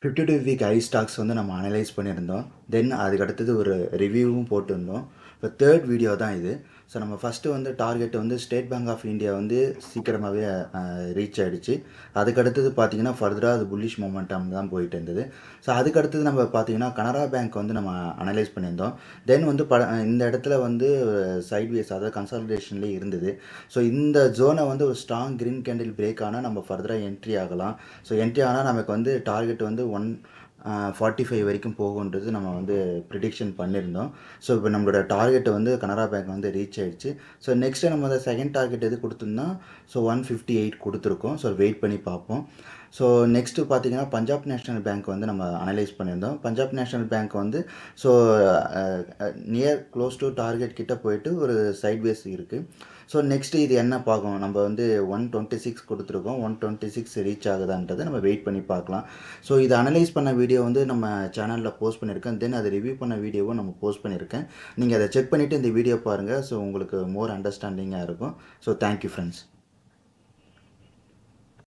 52 week I stocks வந்து நம்ம analyse பண்ணியிருந்தோம். தென் அதுக்கு அடுத்தது ஒரு ரிவ்யூவும் போட்டிருந்தோம். இப்போ தேர்ட் வீடியோ தான் இது. ஸோ நம்ம ஃபஸ்ட்டு வந்து டார்கெட் வந்து ஸ்டேட் பேங்க் ஆஃப் இந்தியா வந்து சீக்கிரமாகவே ரீச் ஆகிடுச்சு. அதுக்கு அடுத்தது பார்த்தீங்கன்னா ஃபர்தராக அது புல்லிஷ் மொமெண்டம் தான் போயிட்டு இருந்தது. ஸோ அதுக்கு அடுத்தது நம்ம பார்த்தீங்கன்னா கனரா பேங்க் வந்து நம்ம அனலைஸ் பண்ணியிருந்தோம். தென் வந்து இந்த இடத்துல வந்து சைட்வேஸ் அதாவது கன்சாலிடேஷன்லேயே இருந்தது. ஸோ இந்த ஜோனை வந்து ஒரு ஸ்ட்ராங் கிரீன் கேண்டில் பிரேக் ஆனால் நம்ம ஃபர்தராக என்ட்ரி ஆகலாம். ஸோ என்ட்ரி ஆனால் நமக்கு வந்து டார்கெட் வந்து 145 வரைக்கும் போகுன்றது நம்ம வந்து ப்ரிடிக்ஷன் பண்ணியிருந்தோம். ஸோ இப்போ நம்மளோட டார்கெட்டை வந்து கனரா பேங்க் வந்து ரீச் ஆயிடுச்சு. ஸோ நெக்ஸ்ட்டு நம்ம வந்து செகண்ட் டார்கெட் எது கொடுத்துருந்தோம். ஸோ 158 கொடுத்துருக்கோம். ஸோ வெயிட் பண்ணி பார்ப்போம். ஸோ நெக்ஸ்ட்டு பார்த்தீங்கன்னா பஞ்சாப் நேஷ்னல் பேங்க் வந்து நம்ம அனலைஸ் பண்ணியிருந்தோம். பஞ்சாப் நேஷ்னல் பேங்க் வந்து so near close to target கிட்ட போயிட்டு ஒரு சைட்வேஸ் இருக்குது. ஸோ நெக்ஸ்ட்டு இது என்ன பார்க்கணும், நம்ம வந்து 126 கொடுத்துருக்கோம். 126 ரீச் ஆகுதான்றதை நம்ம வெயிட் பண்ணி பார்க்கலாம். ஸோ இதை அனலைஸ் பண்ண வீடியோ வந்து நம்ம சேனலில் போஸ்ட் பண்ணியிருக்கேன். தென் அதை ரிவ்யூ பண்ண வீடியோவும் நம்ம போஸ்ட் பண்ணியிருக்கேன். நீங்கள் அதை செக் பண்ணிவிட்டு இந்த வீடியோ பாருங்கள். ஸோ உங்களுக்கு மோர் அண்டர்ஸ்டாண்டிங்காக இருக்கும். So thank you friends.